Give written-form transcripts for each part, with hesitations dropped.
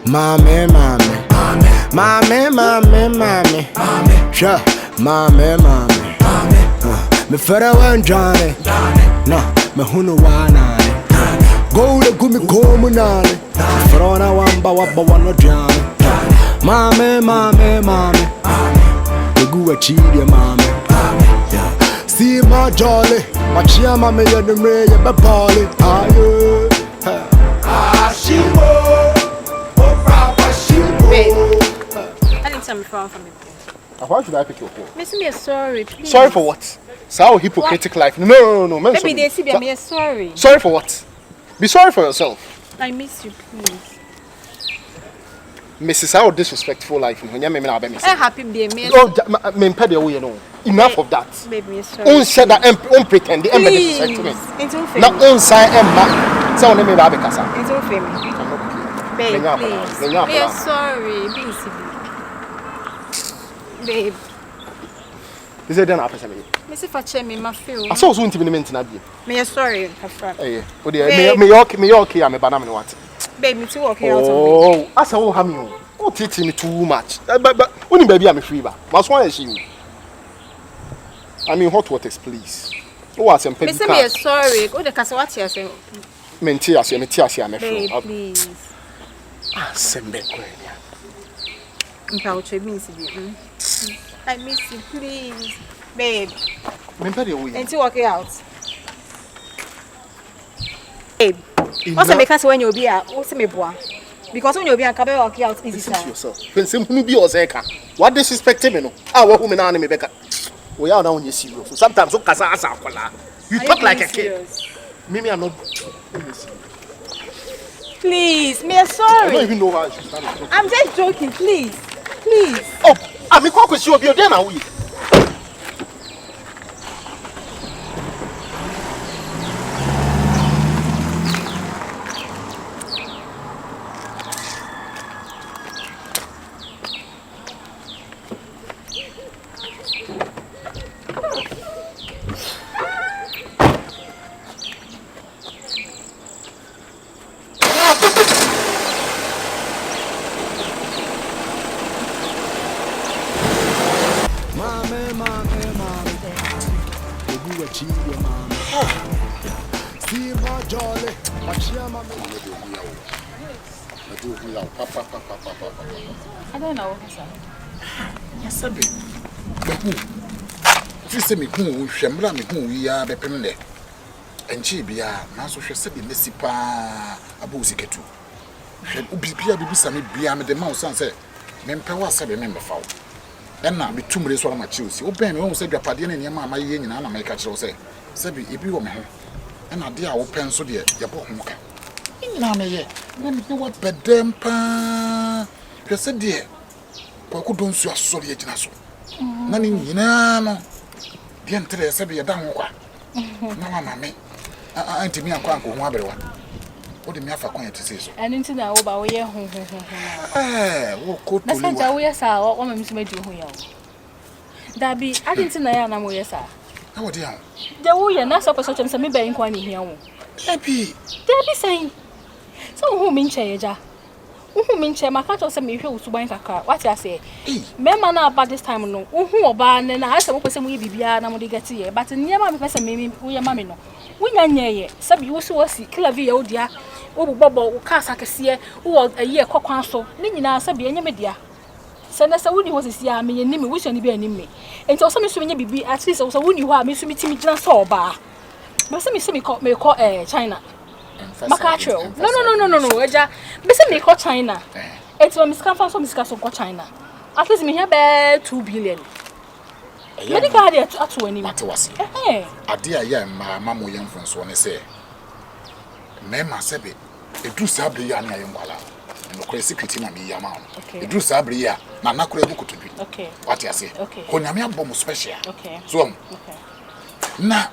Mame, sure, mame. Me fera wan Johnny, no, me hunu wanani. Go to gumi komunani, frona wamba wabba wano Johnny. Mame, the gua chidi mame. See my jolly, my chia mame ya the ray ya bapali. I need some from me. Why should I pick your phone? Miss me sorry, please. Sorry for what? So hypocritic life. No. Maybe they see me sorry. Sorry for what? Be sorry for yourself. I miss you, please. Mrs. How disrespectful life when you mean about me. I'm happy be me. Oh, me pay the way you know. Enough of that. Baby, sorry. On said that pretend the ember disrespect me. It's unfair. Now on sign Emma. So on me baby kasa. It's unfair. Babe, please. Me sorry, babe. Is it done after me? Missy Fache me my feel. I saw soon to be mentioned. Me sorry, Kafra. Eh, oh dear, me okay, I'm a banana what. Babe, me too okay out of me. Oh, I saw how you. Oh, teaching me too much. But when baby I'm a free bar. What's why is you? I mean hot waters, please. Oh, I am Miss me sorry. Go the Casawati as a Mentias, I'm a babe, please. Ah, send back. I miss you, please. Babe. And to work it out. Babe. Also because when you'll be out, what's me boy? Because when you'll be a cabin work out easy. Listen to yourself. When simply be your Zeka. What disrespect me no? Our woman and me Becca. We are now in your serious. Sometimes you talk like a kid. Maybe I'm not. Please, me sorry. I don't even know why she's standing. I'm just joking, please. Oh, I'm going to show you again now. I don't know, sir. Yes, sir. If me who shambra me who we are the permanent. And she be a master said in the Sipa Abusiketu. Should Ubia be some beam the mouse and say, Mempewa said a member foul. Then now be 2 minutes while I choose. Open won't say your party and your mamma yen and I make a show say. Sabi, if you were and I dear will pen so dear, your book. Nana yet, then you what bed them pa. You said, dear, Poco don't see a sorry at us. None in no. The entire Sabi a down. No, mamma, Auntie me and Quanko, one. What do you have for quiet to say so? And into the over way home. Eh, what could that's not we are or woman's made you who that be, I didn't know I am where, sir. How dear? The way you're not supposed to some me inquiring here. They be saying. So who mean chaja? Who mean chair? My cat was a me who to buy a car. What I say? Member now about this time no. Who ban and I said, "Person we be and I'm get here." But near my person, maybe we are mammy no. We are near. Some you so see, kill a via, dear. Oh, Bobo, Cassacasia, who was a year cock council. Nina Sabi and Media. Send us a woody was this year, me and Nimmy, which only be an enemy. And so some swimming be at least also when you are Miss Mitty just saw bar. But some me call China. Macatro. No. Eja, bese me call China. It's when Miss Canfa so Miss Castle call China. At least me here bear 2 billion. Medical at 20. What was it? A dear young mamma young from Swan say. Memma Sebi, a true sabri and Yamala, and the crazy secret in me amount. A true sabria, Nanako to be. Okay. What you say? Okay. Honamia bomb special. Okay. So, okay. Now,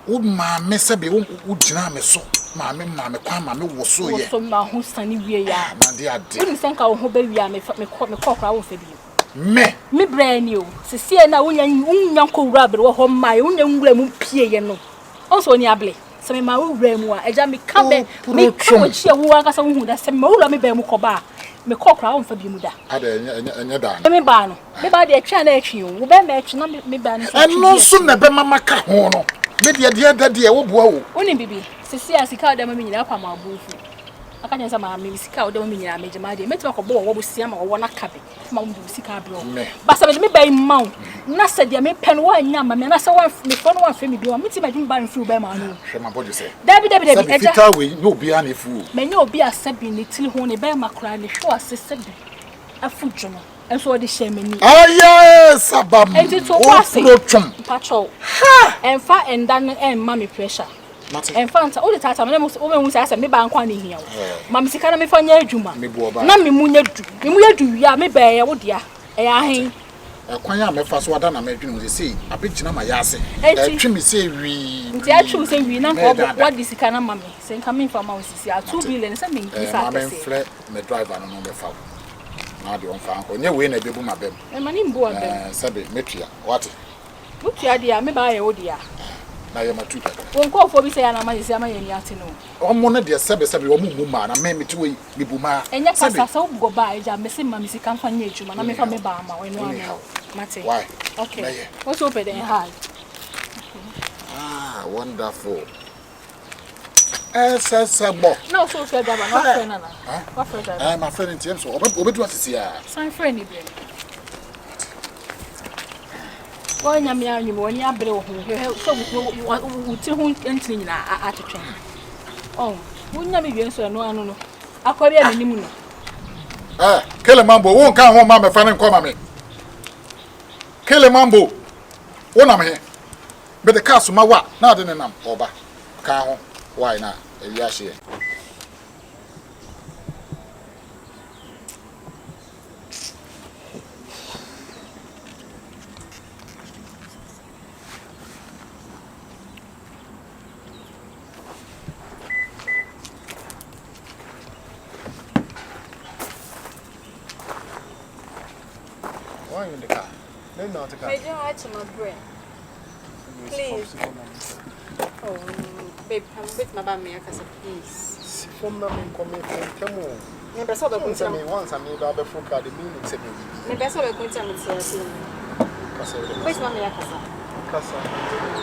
would my Messabi would jam so, mammy, mammy, was so yet. So, my who's sunny we are, my dear. Didn't think our whole baby I may call me cock out for you. Me brand new. Cecilia, now, young rabbit or home my own young woman, Piano. Also, Niable. Some my own remua, a jammy come, make come with you who are some who that's a more me bemukoba. me kokra on fa bi mu da Ade enya da. me ba no me ba de atwa na atwi wo be ma atwi na me ba no And no so na be mama ka ho no. Me de wo boa wo. Oni bibi sisi asika da ma me nyina kwa ma abufu aka nyensa ma me sika da ma me nyina me jema de metima ko bo wo busia ma wo na kabe ma wo sika bro ba sa me ba imma na sa de me pen wo anya ma me na sa wan me fo no wan fe me bi wa metima dwum ba nfu ba ma no Hwe ma bojo se. Dabi eja Fita we no bi an efu. me nya obi asabi ne tili ho ne ba ma kra ne hwo asesabi afu dwono enso odi hye mani Aye sabam. enti to kwase Twom. pacho enfa endan emma me pressure enfanta o de tata me mo hu say me ba nkwa ne hia wo ma me sika na me fanya adwuma na me munya du ya me ba ye wo dia e ya hen Kwan ya me fa so wada na me adwene mo sei abegina ma ya ase twi me sei wi nti a twi say wi na ko what di sika na ma me say nka me fa ma wo sisi a 2 billion say me nsa ase me fle me driver no me fa na de on fa anko nye we na bebu ma bem e mani mbo abem sabe metua what mutua dia me ba ye wo dia na ye matuka won ko fo bi say na ma sisi ama ye ni ate no omo na de sabe wo mu ma na me metu we me bu ma enya kasa sa wo go ba eja me se ma me sika mfa nya adwuma na me fa me ba ma we no ano mate why okay what's open the hard wonderful Sabo. No, so say that no friend na. What friend that? My friend in team so obedu asisi a. Sign friend ibe. Boy nya me anyu woni abre wo ho. So wo ti ho entini nyina atetwen. Oh, wonya me wie so no anu no. Akori animu no. Kele mambo won kan ho ma me fa ne nko ma me. Kele mambo. Wona me. Be the cast ma wa na ade ne nam oba. Kan ho. Why na? Elia share. Why are you in the car? Then not the car. May you watch my brain? Please. Oh, babe, I'm with my bad me, please. From them coming from Temo. Never saw the Once I mean, I'll be from the meaning to me. Never saw the content. Where's my Casa? Casa.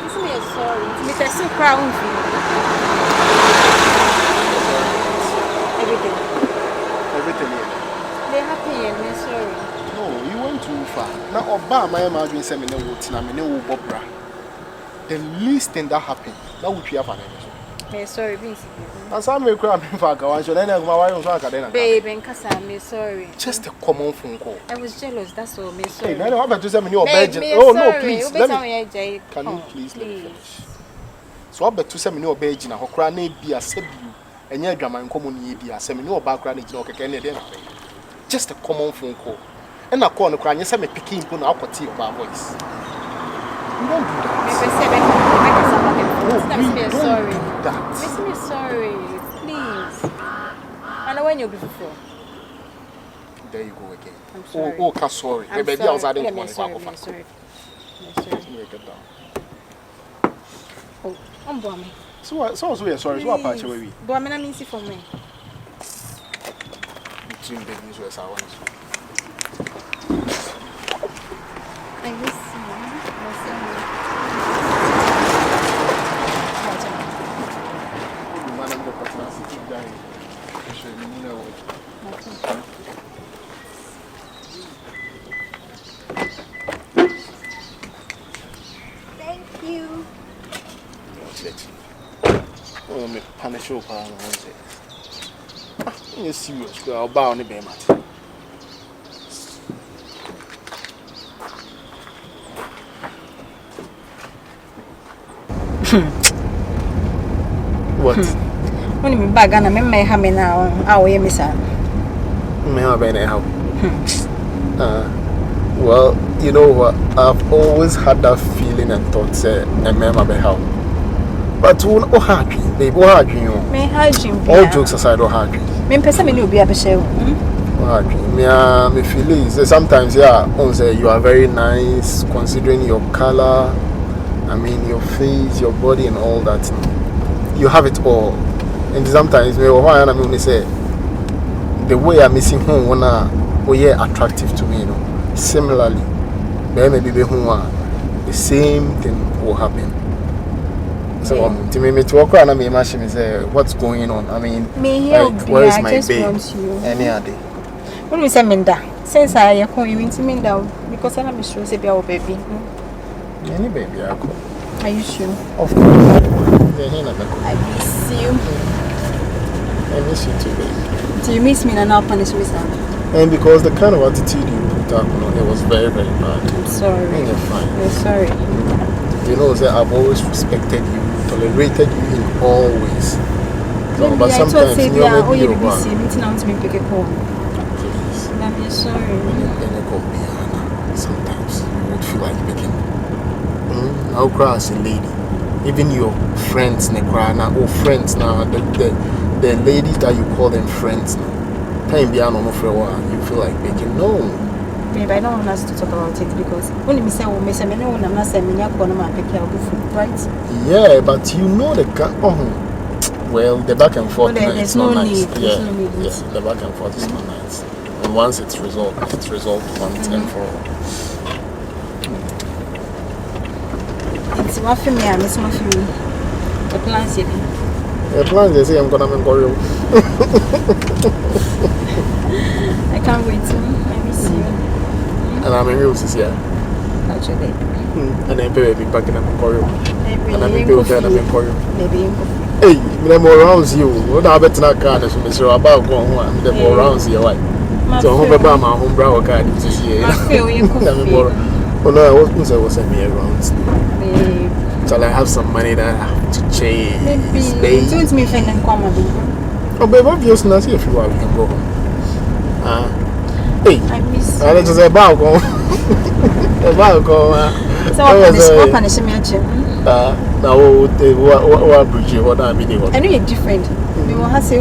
Listen me, sorry. Mr. So proud of you. Everything here. They're happy and they're sorry. No, you went too far. Now, Obama, I'm arguing seminar with Namino Bobra. The least thing that happened, that would be a fan. Sorry, Vince. And some may cry for a so then my wife was like, Babe, and Casa, I'm sorry. just a common phone call. I was jealous, that's all. Me sorry. Hey, now I'm about to send me your Babe, Belgian. Oh, no, please. Can You please let me finish? So I'm about to send me your Belgian. I'll cry, be a seb you. And your drama in common, be a semi no background. Just a common phone call. And I call the cry, yes, I'm a picking put out for tea of my voice. You don't do that. No, please, sorry. Do that. Miss me sorry, please. I know when you're beautiful. There you go again. I'm sorry. Oh, sorry. Maybe I was adding money. Sorry. Get down. Oh, I'm bombing. So we are sorry. So what part we? Bombing, I mean, see for me. Between babies, where's our one? I miss you. Thank you. Oh, me punish you, pa. You're serious. I'll bow on the bear mat. What? When you bag and I may have me now, our miss. May have been a how? Well, you know what? I've always had that feeling and thought, say, and may have help. But oh, hard dream, babe, oh, hard dream. May hide you. All jokes aside, oh, hard dream. Me person will be a show. Hard dream. Me feel is sometimes, yeah, say you are very nice considering your color. I mean, your face, your body, and all that. You have it all. And sometimes, me, why I say, the way I'm missing home when you're attractive to me, you know. Similarly, maybe the same thing will happen. So to me to walk around and me machine is what's going on? I mean, like, where is my babe? Any other? When we say Minda, since I call you into Minda because I'm sure say be our baby. Any baby, I call. Are you sure? Of course. I miss you. I miss you too, baby. Do you miss me and now punish me, son? And because the kind of attitude you put up, you know, it was very, very bad. I'm sorry. And you're fine. You're sorry. You know that I've always respected you, tolerated you in all ways. So, but sometimes you know maybe you're busy. Meeting out to me pick a call. Please. I'm sorry. When you call me, sometimes you would feel like making. Now, cry as a lady. Even your friends, Nekrana, or friends now, the ladies that you call them friends now. Time beyond on for a while, you feel like making no. Babe, I don't want us to talk about it because when you say, oh, Miss Amina, I'm not saying you're going to pick your food, right? Yeah, but you know the well, the back and forth there's not no nice. need. There's no need. Yeah, the back and forth is not nice. And once it's resolved once and for all. It's one for me, I miss one for me. The plans here. The plans they say I'm gonna make you. I can't wait. I miss you. And I'm in Roses here. Actually. And then baby packing up in Korea. And I'm in Korea. Maybe. Hey, me more rounds you. What I bet na car so me sure about go home. Me more rounds here why. So home ba my home bra car this year. I feel you could. Oh no, I was me around. So I have some money that I have to change. Maybe. Don't me find and come Oh, baby, obviously, not if you are, we can go home. Hey, I miss you. I just say about go. About go. So what punish me at you? Now what bridge what I mean what. I know you're different. Me want to say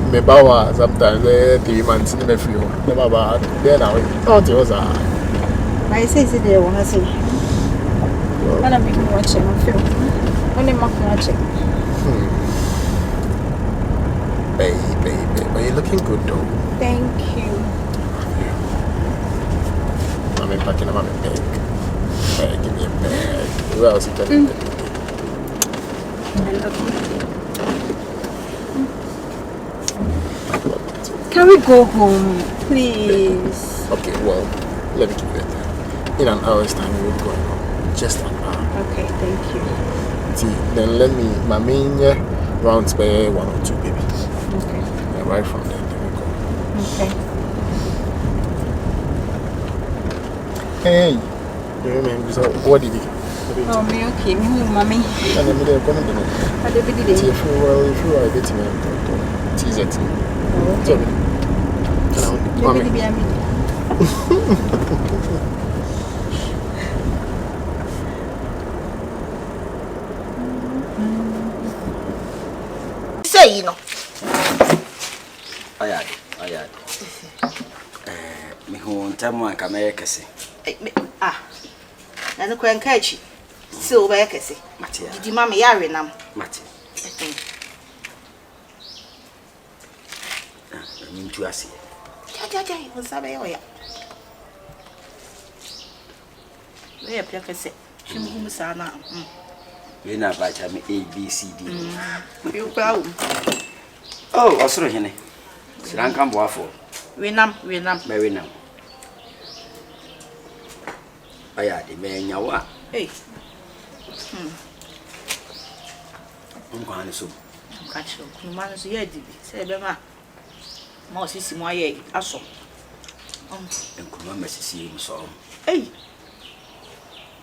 Me bawa sometimes 3 months in the few. Me baba there now. Oh, it was I say there want to say. When I'm making watch him, I feel. When I'm watching. Baby, but you're looking good though. Thank you. I'm packing up my bag. Give me a bag. Who else you telling me? I love you. Can we go home, please? Okay, well, let me give you a time. In an hour's time, we will go home. Just an hour. Okay, thank you. See, then let me, my main rounds by 1 or 2 baby. Okay. And right from there, then we go. Okay. Hey, you remember, so what did you do? Oh, me okay, me home, mommy. And then they're coming to me. What did you do? If you are dating me, tease it. Okay. Mommy. Say, you know. Ayad. Me who tamu anka meyekese. Na no kwan kachi. Se o ba kese. Matia. Didi mama yare nam. Mati. Ni ntu ase. Ja, wo sabe yo ya. We ya kese. Chimu sana. We na ba cha me ABCD. You proud. Oh, osoro hene. Siranka mboafo. We nam. Be we nam. Ayad me nyawa. Hey. Nkwa ne so. Kacho. Kuma no so ye dibi. Se be ma. Ma osisi mo aye aso. Nkuma masisi mu so. Hey.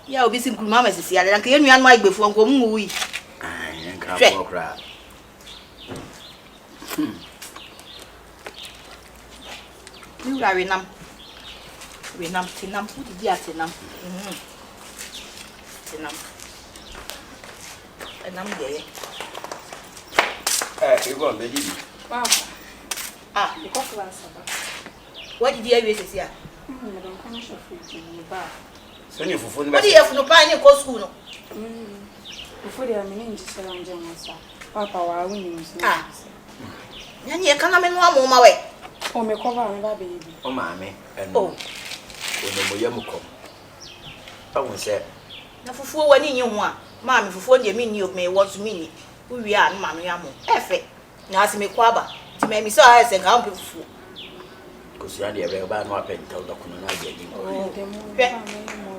Ya obi si nkuruma masisi ale nka yenu anu agbefu nko mu wi. Nka pokra. You are Renam. Tinam. Who did you Tinam? Tinam. And I'm there. You go, baby. Wow. You got class. What did you ever say? I don't finish your food in the bar. So you for What do you have no pine in school? Before they are meaning to sell on Papa, why winning? Nyanye kana me no amoma we. O me cover me ba baby. O maame eno. Oh. O no moyam kom. Awu se. Na fufuo wani nyi ho a. Ma me fufuo de me ni o me was me. Uwi a ma no yamo. Efe. Na ase me kwaba. Ti me mi so a ese ka on fufuo. Kosia de be ba no apenta o dokuno na ade ni.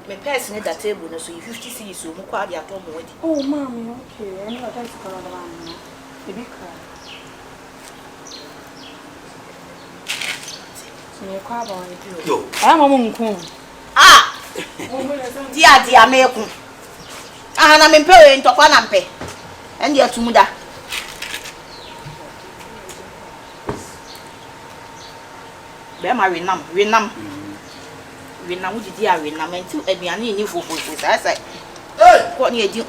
Me pesa ni da table no so 50 cedis so mo kwa de ato mo wadi. Oh, mommy, okay. I know that's color the one. Baby cry. So you cry about it. Yo. I am a monk. Ah! Dia meku. Ah na me mpe we ntokwa na mpe. Ende atumuda. Be ma winam. Winam udi dia winam enti aduane ni fufu sai. Hey! Ko ni edi.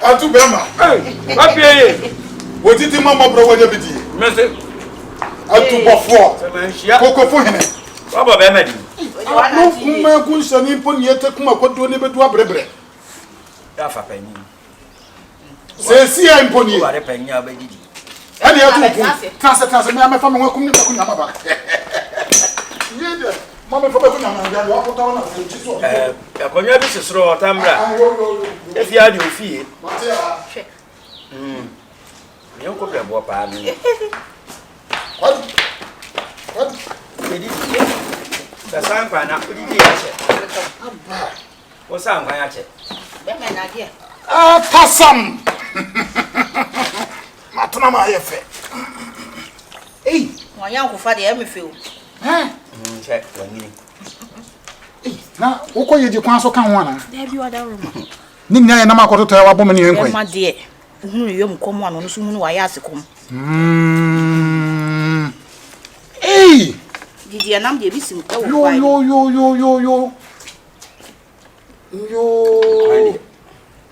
Atu bema. Hey! Papier. Wotiti mama bro wanya bidi. Mese. Atu bofo. Semanhia. Kokofo hene. Baba be madi. No kuma kun shani pon yete kuma kodo ne bedu abrebre. Ya fa panyin. Se si ya imponi. Wa re panya ba didi. Ani atu ku. Transe me amefa me wakum ni ba kun nyama ba. Yede. Mama fa ba kun nyama ndia wa ko tawo na nti so. Akonya bi sesro tambra. E fi adi ofie. Mate ya. Ni ko be bo pa ni. What? Didi. Da sankwa na didi ya che. Aba. Wo sankwa ya che. Be me na dia. Tasam. Matuna ma yefe. Eh. Wanya nkufa de me feel. Che, wangini. Na woko yeje kwan so kan ho ana. There be other room. Ni nya ye na makoto to wa bom ne E yenkwan. ma de. Hunu yom komo ano no so hunu wa ya asekom. Eh. Didi anam de bisim e wo fine. Yo.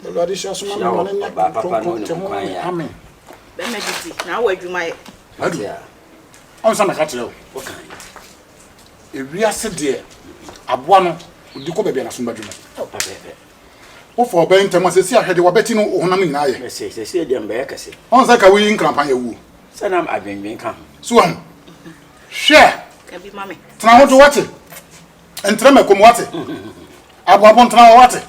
Lord is just Ya wo ba papa no ni kwan ya. Amen. Be me didi na wo adwuma ye. Adu. Ya. On sa na ka tire o. Wo kan. Ewiase de aboa no odi ko bebia na so badwuma. Papa be. Wo fo ba ntama se si ahwede wo beti no honam nyina ye. Se de mbe yakase. On sa ka wi nkrampan ya wu. Sanam adwenwen kan. So am. Hwe. Ka bi mame. Tena ho to wate. Entra me komo wate. Aboa bon tena wate.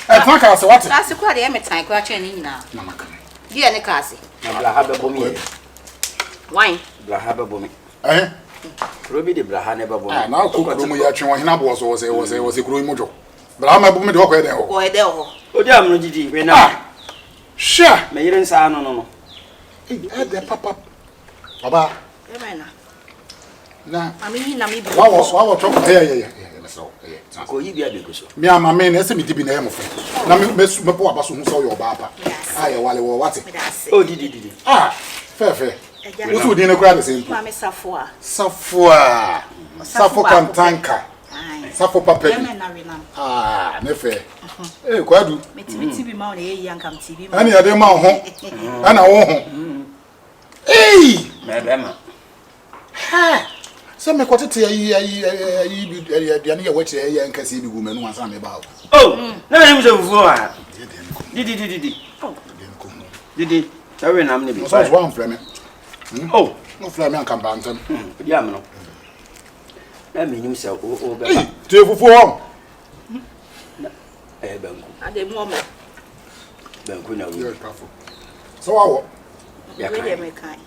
Tena ka se wate. Ka se kwa de me tan kwa chen ni nyina. Na maka. Dia ne ka se. Na bla ha be bomi. Wine. Bla ha be bomi. Robi de bla ha ne be bomi. Ah na ko kuro mu ya twen wo hina bo so wo se kuro mu jo. Bra ma bu me de ko e den ho. Ko e de ho. Odi amno didi we na. Hwe. Me yire nsa no. Eh de papa. Baba. Be me na. Na. Ami hi na mi bi. Wa wo to. Let's go. Ko yi bia be ko so. Me ama me na ese me dibi na e mo fe. Na me po aba so hu so yo ba apa. Ah ye wale wo wate. O didi. Ah, fe. Wo so di ne kura de sempo. Mame Safua. Safo kantanka. Ai. Safo papa. Be me na we na. Ah, ne fe. Kwadu. Me TV ma o na ye yankam TV ma. Ani ade ma ho. Ana wo ho. Me be ma. Ha. Se me kwotete ayi aduane ye wachi ye nkasi bi gu menu ansa me ba. Oh, na me mse fufu a. Didi. Tawe na amne bi. So so wan frame. Oh, No frame an kan bantam. odi amno. Na me nyim se o be. Te fufu ho. Banku. Ade mu o me. Banku na wi. Yes, kafo. So wawo. Ya We de kan. me kan.